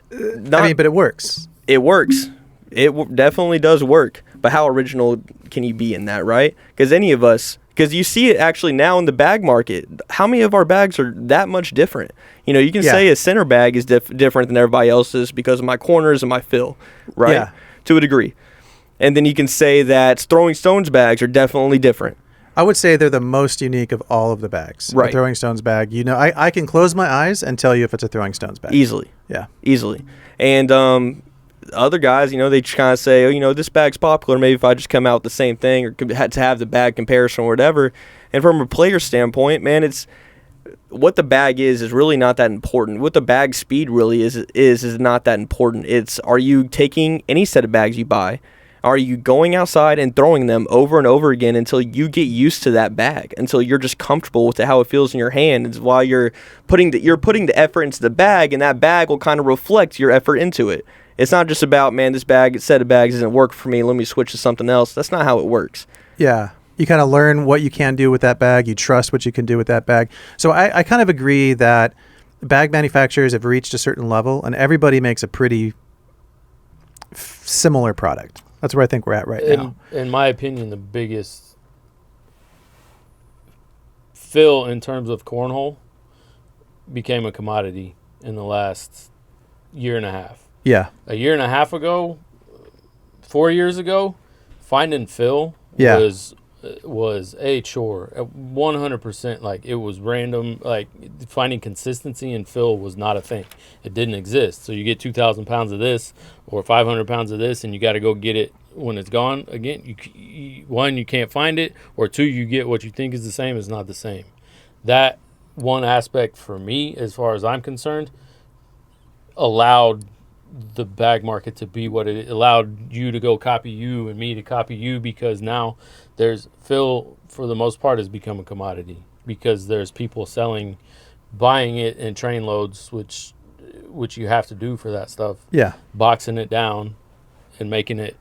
S1: But it works.
S4: It works. It definitely does work. But how original can you be in that, right? Because you see it actually now in the bag market. How many of our bags are that much different? You can say a center bag is different than everybody else's because of my corners and my fill, right?
S1: Yeah.
S4: To a degree. And then you can say that Throwing Stones bags are definitely different.
S1: I would say they're the most unique of all of the bags.
S4: Right.
S1: A Throwing Stones bag. I can close my eyes and tell you if it's a Throwing Stones bag.
S4: Easily.
S1: Yeah.
S4: Easily. And other guys, they just kind of say, this bag's popular. Maybe if I just come out with the same thing, or had to have the bag comparison or whatever. And from a player standpoint, man, it's what the bag is really not that important. What the bag speed really is not that important. It's, are you taking any set of bags you buy? Are you going outside and throwing them over and over again until you get used to that bag, until you're just comfortable with how it feels in your hand? It's while you're putting the effort into the bag, and that bag will kind of reflect your effort into it. It's not just about, man, this set of bags doesn't work for me, let me switch to something else. That's not how it works.
S1: Yeah. You kind of learn what you can do with that bag. You trust what you can do with that bag. So I kind of agree that bag manufacturers have reached a certain level, and everybody makes a pretty similar product. That's where I think we're at right now.
S2: In my opinion, the biggest fill in terms of cornhole became a commodity in the last year and a half.
S1: Yeah.
S2: A year and a half ago, 4 years ago, finding fill was a chore. 100%, like, it was random. Like, finding consistency in fill was not a thing. It didn't exist. So you get 2,000 pounds of this or 500 pounds of this, and you got to go get it when it's gone. Again, you can't find it, or two, you get what you think is the same is not the same. That one aspect for me, as far as I'm concerned, allowed the bag market to be what it allowed. You to go copy you and me to copy you, because now there's fill, for the most part, has become a commodity, because there's people buying it in train loads, which you have to do for that stuff.
S1: Yeah.
S2: Boxing it down and making it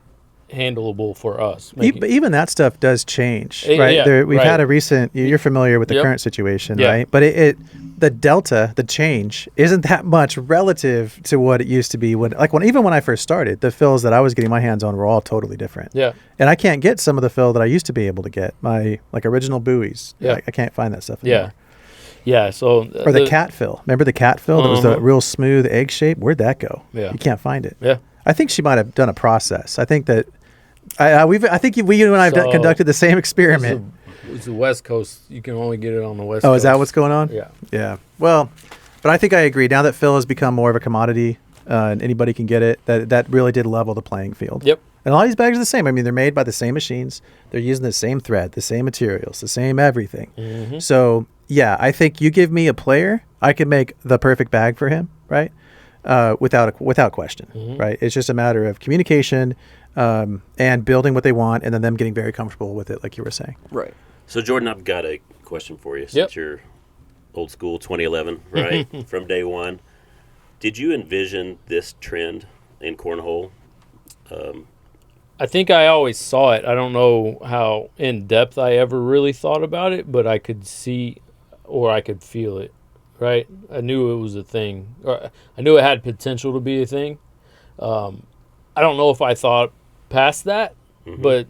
S2: handleable for us.
S1: But even that stuff does change,
S2: Yeah,
S1: right? We've
S2: right.
S1: had a recent, you're familiar with the
S2: Yep.
S1: current situation,
S2: Yeah.
S1: right? But the change isn't that much relative to what it used to be even when I first started. The fills that I was getting my hands on were all totally different.
S2: Yeah.
S1: And I can't get some of the fill that I used to be able to get. My original buoys.
S2: Yeah.
S1: I can't find that stuff anymore.
S2: Yeah. So
S1: Or the cat fill. Remember the cat fill that was the real smooth egg shape? Where'd that go?
S2: Yeah.
S1: You can't find it.
S2: Yeah.
S1: I think she might have done a process. I think that I think you and I have conducted the same experiment.
S2: It it's the West Coast. You can only get it on the West
S1: Oh,
S2: Coast.
S1: is that what's going on?
S2: Yeah.
S1: Yeah. Well, but I think I agree. Now that Phil has become more of a commodity and anybody can get it, that really did level the playing field.
S2: Yep.
S1: And all these bags are the same. I mean, they're made by the same machines. They're using the same thread, the same materials, the same everything.
S2: Mm-hmm.
S1: So, yeah, I think you give me a player, I can make the perfect bag for him, right? Without question, right? It's just a matter of communication and building what they want and then them getting very comfortable with it, like you were saying.
S4: Right.
S3: So, Jordan, I've got a question for you.
S2: Yep.
S3: Since you're old school, 2011, right? From day one. Did you envision this trend in cornhole?
S2: I think I always saw it. I don't know how in depth I ever really thought about it, but I could see or I could feel it, right? I knew it was a thing. Or I knew it had potential to be a thing. I don't know if I thought past that, but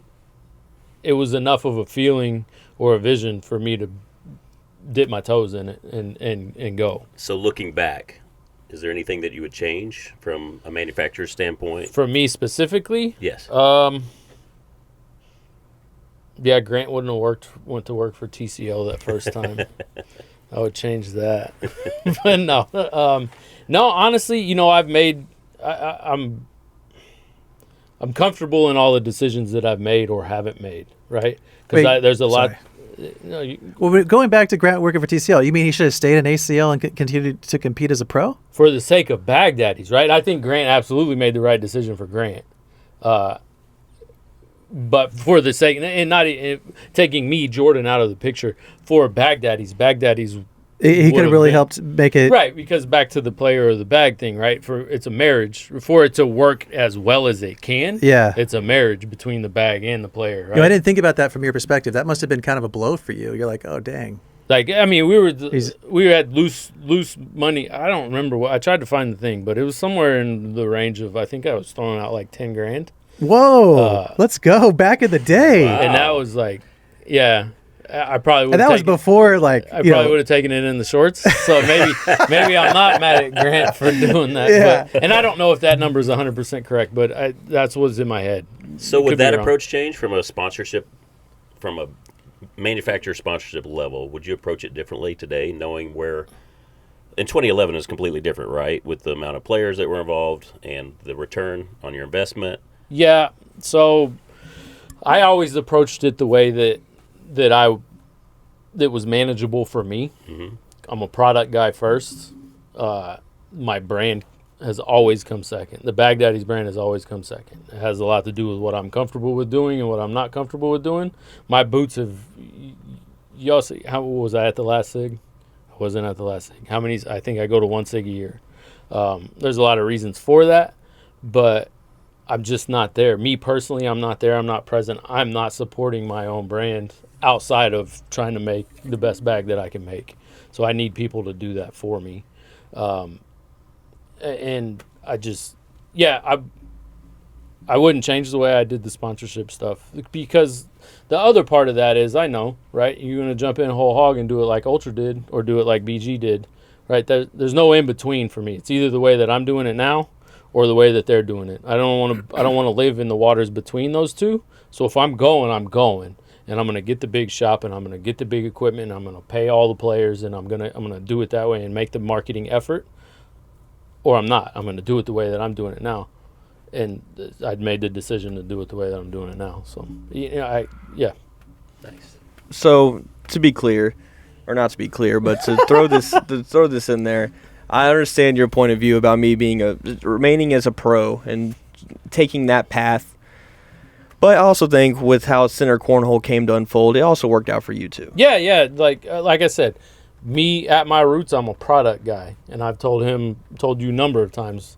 S2: it was enough of a feeling or a vision for me to dip my toes in it and go.
S3: So, looking back, is there anything that you would change from a manufacturer's standpoint?
S2: For me specifically?
S3: Yes.
S2: Yeah, Grant wouldn't have went to work for TCL that first time. I would change that. But no, honestly, I'm comfortable in all the decisions that I've made or haven't made, right? Because there's a lot.
S1: Well, going back to Grant working for TCL, you mean he should have stayed in ACL and continued to compete as a pro?
S2: For the sake of Bagdaddys, right? I think Grant absolutely made the right decision for Grant. But for the sake, and not taking me, Jordan, out of the picture, for Bagdaddys
S1: he could have really helped make it
S2: right, because back to the player or the bag thing, right? For it's a marriage. For it to work as well as it can,
S1: Yeah,
S2: it's a marriage between the bag and the player, right?
S1: I didn't think about that from your perspective. That must have been kind of a blow for you. You're like, oh dang.
S2: Like, I mean, we had loose money. I don't remember what I tried to find the thing, but it was somewhere in the range of, I think I was throwing out like 10 grand.
S1: Whoa, let's go back in the day.
S3: Wow.
S2: And that was like, yeah, I probably would.
S1: And that was before, like,
S2: I probably would have taken it in the shorts. So maybe I'm not mad at Grant for doing that.
S1: Yeah.
S2: But, and I don't know if that number is 100% correct, but that's what's in my head.
S3: So, would
S2: Could be
S3: that
S2: wrong.
S3: approach change from a sponsorship, from a manufacturer sponsorship level? Would you approach it differently today, knowing where? In 2011 is completely different, right? With the amount of players that were involved and the return on your investment.
S2: Yeah. So I always approached it the way that was manageable for me.
S3: Mm-hmm.
S2: I'm a product guy first. My brand has always come second. The Bagdaddys brand has always come second. It has a lot to do with what I'm comfortable with doing and what I'm not comfortable with doing. My boots have. Y'all see, how was I at the last SIG? I wasn't at the last SIG. How many? I think I go to one SIG a year. There's a lot of reasons for that, but I'm just not there. Me personally, I'm not there. I'm not present. I'm not supporting my own brand outside of trying to make the best bag that I can make. So I need people to do that for me. And I just, I wouldn't change the way I did the sponsorship stuff, because the other part of that is, I know, right? You're going to jump in whole hog and do it like Ultra did or do it like BG did, right? There's no in between for me. It's either the way that I'm doing it now or the way that they're doing it. I don't want to live in the waters between those two. So if I'm going, I'm going. And I'm going to get the big shop, and I'm going to get the big equipment, and I'm going to pay all the players, and I'm going to do it that way and make the marketing effort. Or I'm not. I'm going to do it the way that I'm doing it now. And I'd made the decision to do it the way that I'm doing it now. So, yeah.
S3: Nice.
S4: So, to be clear, or not to be clear, but to throw this in there, I understand your point of view about me remaining as a pro and taking that path. But I also think with how Center Cornhole came to unfold, it also worked out for you too.
S2: Yeah. Like I said, me at my roots, I'm a product guy, and I've told you a number of times,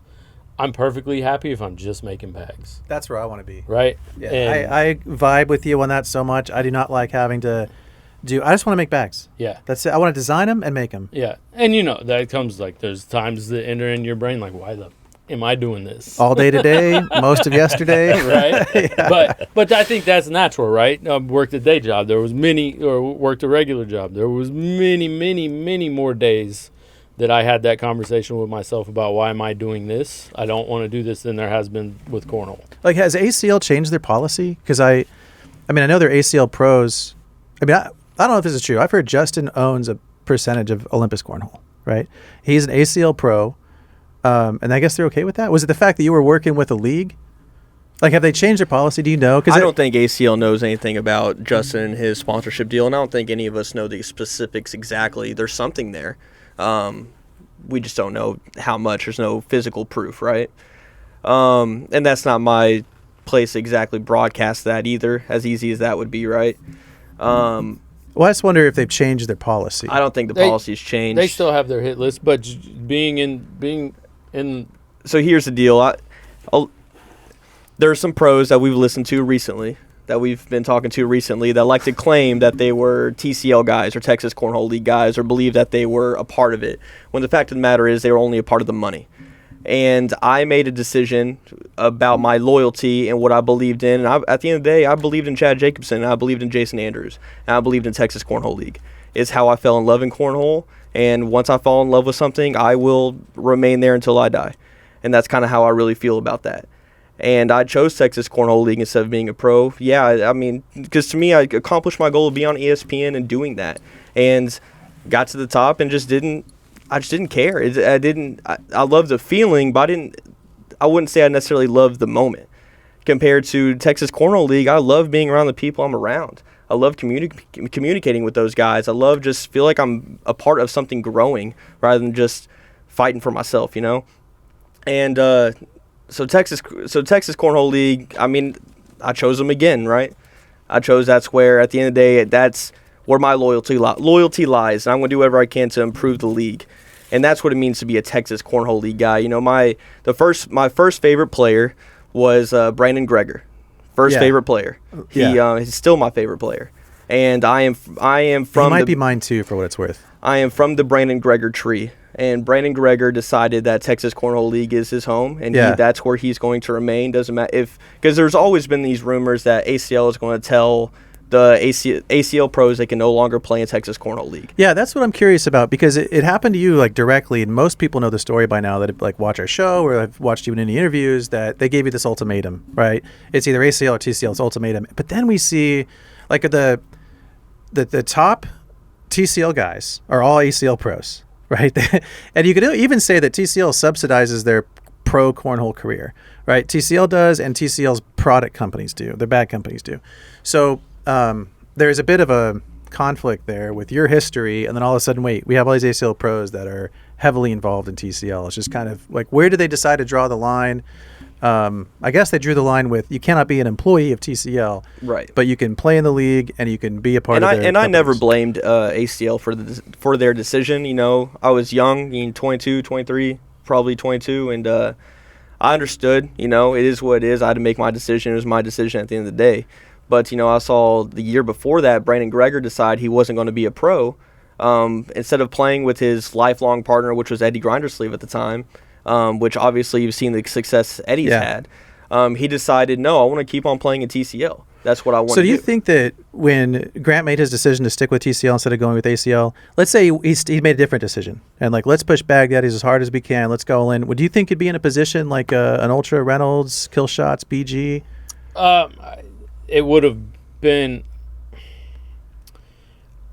S2: I'm perfectly happy if I'm just making bags.
S1: That's where I want to be.
S2: Right?
S1: Yeah, I vibe with you on that so much. I do not like having to I just want to make bags.
S2: Yeah.
S1: That's it. I want to design them and make them.
S2: Yeah. And that comes, like, there's times that enter in your brain, like, why the am I doing this?
S1: All day today, most of yesterday.
S2: Right?
S1: Yeah.
S2: But I think that's natural, right? Worked a day job. There was worked a regular job. There was many more days that I had that conversation with myself about, why am I doing this? I don't want to do this, than there has been with Cornhole.
S1: Like, has ACL changed their policy? Because I know they're ACL pros. I mean, I don't know if this is true. I've heard Justin owns a percentage of Olympus Cornhole, right? He's an ACL pro, and I guess they're okay with that. Was it the fact that you were working with a league? Like, have they changed their policy? Do you know?
S4: I don't think ACL knows anything about Justin and his sponsorship deal, and I don't think any of us know the specifics exactly. There's something there. We just don't know how much. There's no physical proof, right? And that's not my place to exactly broadcast that either, as easy as that would be, right?
S1: Well, I just wonder if they've changed their policy.
S4: I don't think the policy's changed.
S2: They still have their hit list, but being in.
S4: So here's the deal. There are some pros that we've listened to recently, that we've been talking to recently, that like to claim that they were TCL guys or Texas Cornhole League guys, or believe that they were a part of it, when the fact of the matter is they were only a part of the money. And I made a decision about my loyalty and what I believed in. And at the end of the day, I believed in Chad Jacobson, and I believed in Jason Andrews, and I believed in Texas Cornhole League. It's how I fell in love in cornhole, and once I fall in love with something, I will remain there until I die. And that's kind of how I really feel about that. And I chose Texas Cornhole League instead of being a pro. Yeah, I mean, because to me, I accomplished my goal of being on ESPN and doing that, and got to the top and I just didn't care. I loved the feeling, but I wouldn't say I necessarily loved the moment. Compared to Texas Cornhole League, I love being around the people I'm around. I love communicating with those guys. I love just feel like I'm a part of something growing rather than just fighting for myself, you know? And So Texas Cornhole League, I mean, I chose them again, right? That's where, at the end of the day, that's where my loyalty lies, and I'm going to do whatever I can to improve the league. And that's what it means to be a Texas Cornhole League guy. You know, my first favorite player was Brandon Greger. Favorite player. He's still my favorite player. And I am from.
S1: He might be mine too, for what it's worth.
S4: I am from the Brandon Greger tree. And Brandon Greger decided that Texas Cornhole League is his home, and that's where he's going to remain. Doesn't matter because there's always been these rumors that ACL is going to tell the ACL pros they can no longer play in Texas Cornhole League.
S1: Yeah, that's what I'm curious about, because it happened to you like directly, and most people know the story by now that like watch our show or have watched you in any interviews, that they gave you this ultimatum, right? It's either ACL or TCL's ultimatum. But then we see like the top TCL guys are all ACL pros. Right. And you could even say that TCL subsidizes their pro cornhole career, right? TCL does, and TCL's product companies do. Their bag companies do. So there's a bit of a conflict there with your history, and then all of a sudden, wait, we have all these ACL pros that are heavily involved in TCL. It's just kind of like, where did they decide to draw the line? I guess they drew the line with, you cannot be an employee of TCL,
S4: right?
S1: But you can play in the league and you can be a part of their
S4: I never blamed ACL for their decision. You know, I was young, 22, 23, probably 22, and I understood. You know, it is what it is. I had to make my decision. It was my decision at the end of the day. But you know, I saw the year before that, Brandon Greger decide he wasn't going to be a pro. Instead of playing with his lifelong partner, which was Eddie Grindersleeve at the time. Which obviously you've seen the success Eddie's had. He decided, no, I want to keep on playing in TCL. That's what I want to do.
S1: So do you think that when Grant made his decision to stick with TCL instead of going with ACL, let's say he made a different decision, and like, let's push Bagdaddys as hard as we can, let's go all in. Would you think he'd be in a position like an Ultra Reynolds, Kill Shots, BG?
S2: It would have been...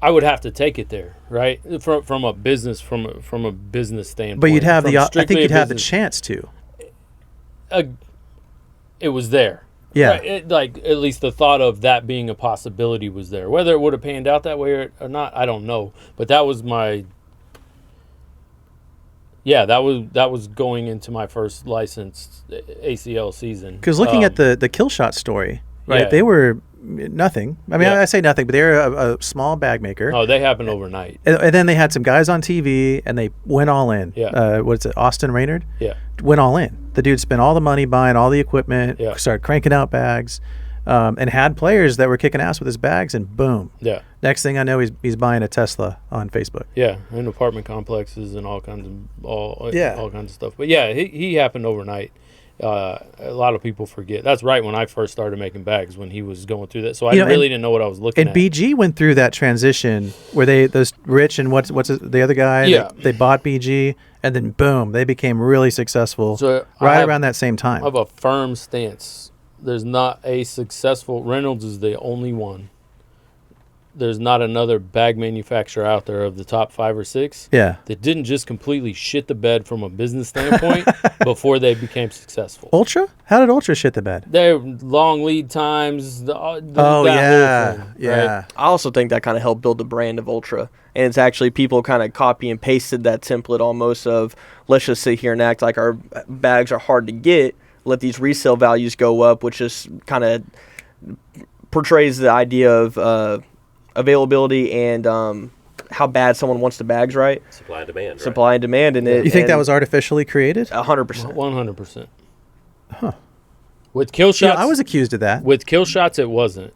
S2: I would have to take it there, right? From a business standpoint.
S1: But you'd have I think you'd have the chance to.
S2: It was there.
S1: Yeah.
S2: Right? Like, at least the thought of that being a possibility was there. Whether it would have panned out that way or not, I don't know. But that was my. Yeah, that was going into my first licensed ACL season.
S1: Because looking at the Kill Shot story, right?
S2: Yeah.
S1: They were nothing. I mean, I say nothing, but they're a small bag maker.
S2: Oh, they happened overnight.
S1: And then they had some guys on TV, and they went all in.
S2: Yeah.
S1: What is it, Austin Raynard?
S2: Yeah.
S1: Went all in. The dude spent all the money buying all the equipment,
S2: Yeah.
S1: started cranking out bags, and had players that were kicking ass with his bags, and boom.
S2: Yeah.
S1: Next thing I know, he's buying a Tesla on Facebook.
S2: Yeah, and apartment complexes and all kinds of stuff. But yeah, he happened overnight. A lot of people forget. That's right when I first started making bags, when he was going through that. So I really didn't know what I was looking at.
S1: And BG went through that transition where those Rich and what's the other guy?
S2: Yeah.
S1: They bought BG, and then boom, they became really successful around that same time.
S2: I have a firm stance. There's not a successful. Reynolds is the only one there's not another bag manufacturer out there of the top 5 or 6 that didn't just completely shit the bed from a business standpoint before they became successful.
S1: Ultra? How did Ultra shit the bed?
S2: They're long lead times. Whole thing,
S1: right?
S4: I also think that kind of helped build the brand of Ultra. And it's actually people kind of copy and pasted that template almost of, let's just sit here and act like our bags are hard to get, let these resale values go up, which is kind of portrays the idea of availability and how bad someone wants the bags, right?
S3: Supply and demand, right?
S4: Supply and demand. And
S1: You think that was artificially created?
S4: 100%.
S2: 100%. Huh. With kill shots,
S1: I was accused of that.
S2: With kill shots, it wasn't.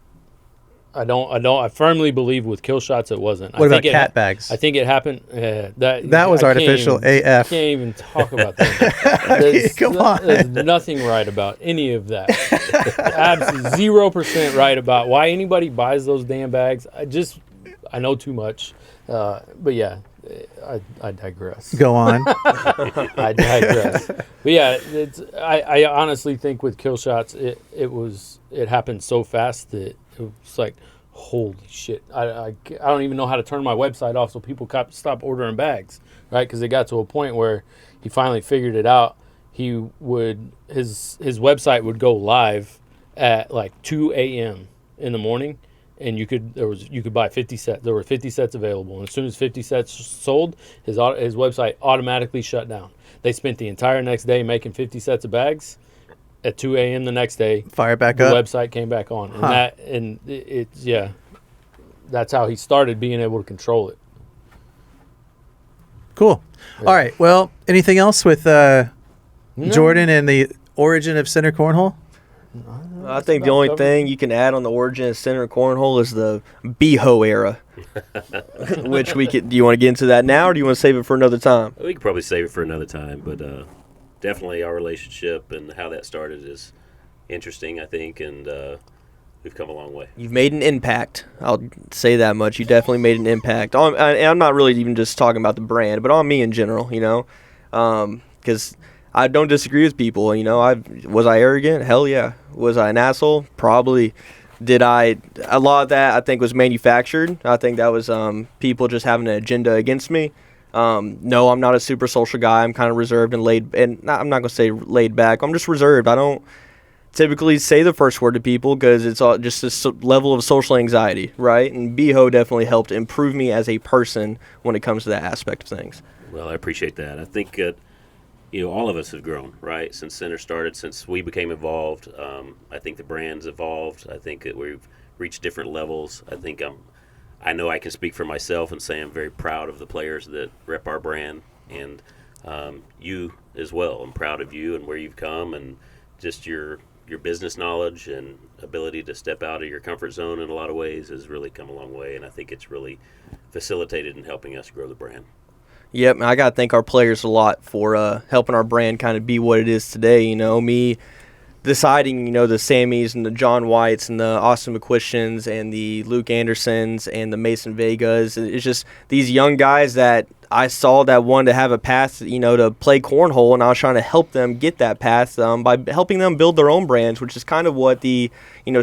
S2: I firmly believe with kill shots, it wasn't.
S1: What about cat bags?
S2: I think it happened.
S1: That was artificial AF.
S2: Can't even talk about that.
S1: Come on.
S2: There's nothing right about any of that. Absolutely 0% right about why anybody buys those damn bags. I know too much. But yeah, I digress.
S1: Go on.
S2: I digress. But yeah, I honestly think with kill shots, it happened so fast that it was like, holy shit. I don't even know how to turn my website off so people stop ordering bags, right? Because it got to a point where he finally figured it out. His website would go live at like 2 a.m. in the morning, and you could buy 50 sets. There were 50 sets available, and as soon as 50 sets sold, his website automatically shut down. They spent the entire next day making 50 sets of bags. At 2 a.m. the next day,
S1: fire back
S2: the
S1: up.
S2: website came back on, that's how he started being able to control it.
S1: Cool. Yeah. All right. Well, anything else with Jordan and the origin of center cornhole?
S4: I think the only thing you can add on the origin of center cornhole is the BHO era, which do you want to get into that now, or do you want to save it for another time?
S3: We could probably save it for another time, but definitely our relationship and how that started is interesting, I think, and we've come a long way.
S4: You've made an impact. I'll say that much. You definitely made an impact. And I'm not really even just talking about the brand, but on me in general, because I don't disagree with people. Was I arrogant? Hell yeah. Was I an asshole? Probably. A lot of that I think was manufactured. I think that was people just having an agenda against me. No, I'm not a super social guy. I'm kind of reserved and I'm not going to say laid back. I'm just reserved. I don't typically say the first word to people because it's all just this level of social anxiety, right? And BHO definitely helped improve me as a person when it comes to that aspect of things.
S3: Well, I appreciate that. I think all of us have grown, right? Since Center started, since we became involved. I think the brand's evolved. I think that we've reached different levels. I know I can speak for myself and say I'm very proud of the players that rep our brand, and you as well. I'm proud of you and where you've come, and just your business knowledge and ability to step out of your comfort zone in a lot of ways has really come a long way, and I think it's really facilitated in helping us grow the brand.
S4: Yep, I got to thank our players a lot for helping our brand kind of be what it is today. Me deciding, the Sammys and the John Whites and the Austin McQuistians and the Luke Andersons and the Mason Vegas. It's just these young guys that I saw that wanted to have a path, to play cornhole, and I was trying to help them get that path by helping them build their own brands, which is kind of what the,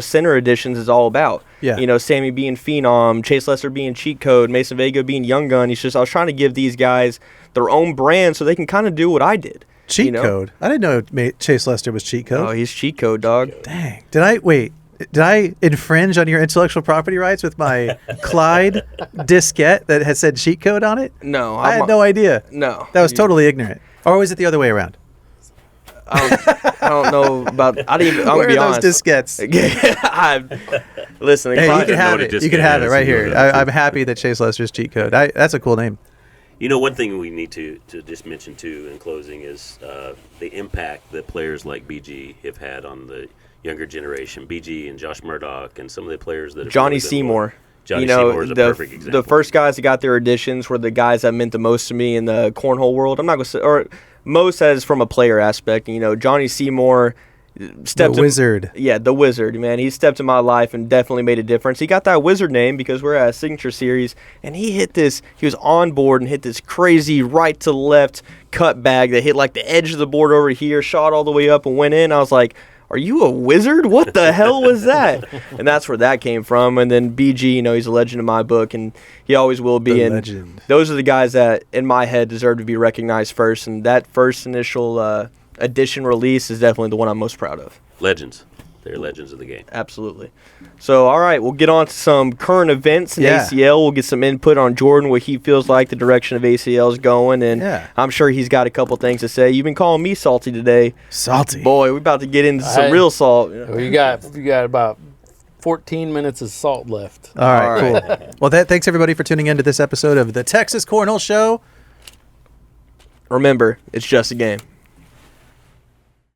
S4: center editions is all about.
S1: Yeah.
S4: Sammy being Phenom, Chase Lester being Cheat Code, Mason Vega being Young Gun. I was trying to give these guys their own brand so they can kind of do what I did.
S1: Cheat Code? I didn't know Chase Lester was Cheat Code.
S4: Oh, he's Cheat Code, dog.
S1: Dang. Did I infringe on your intellectual property rights with my Clyde diskette that had said Cheat Code on it?
S4: No.
S1: I had no idea.
S4: No.
S1: That was totally ignorant. Or was it the other way around?
S4: I don't know about. I'm
S1: Where
S4: be
S1: are
S4: honest.
S1: those diskettes?
S4: Listen,
S1: hey, you can have it. You can have it right here. I'm happy that Chase Lester's Cheat Code. That's a cool name.
S3: One thing we need to just mention too in closing is the impact that players like BG have had on the younger generation. BG and Josh Murdoch and some of the players that have
S4: Johnny Seymour.
S3: Johnny Seymour is a perfect example.
S4: The first guys that got their additions were the guys that meant the most to me in the cornhole world. I'm not going to say, or most as from a player aspect. Johnny Seymour stepped
S1: the wizard.
S4: The wizard, man. He stepped in my life and definitely made a difference. He got that wizard name because we're at a signature series, and he was on board and hit this crazy right to left cut bag that hit like the edge of the board over here, shot all the way up and went in. I was like, are you a wizard? What the hell was that? And that's where that came from. And then BG, he's a legend in my book, and he always will be. And
S1: legend.
S4: Those are the guys that, in my head, deserve to be recognized first. And that first initial edition release is definitely the one I'm most proud of.
S3: Legends. They're legends of the game.
S4: Absolutely. So, all right, we'll get on to some current events in ACL. We'll get some input on Jordan, what he feels like the direction of ACL is going, and I'm sure he's got a couple things to say. You've been calling me salty today.
S1: Salty.
S4: Boy, we're about to get into some real salt.
S2: We got about 14 minutes of salt left.
S1: All right, cool. Well, thanks, everybody, for tuning in to this episode of the Texas Cornhole Show.
S4: Remember, it's just a game.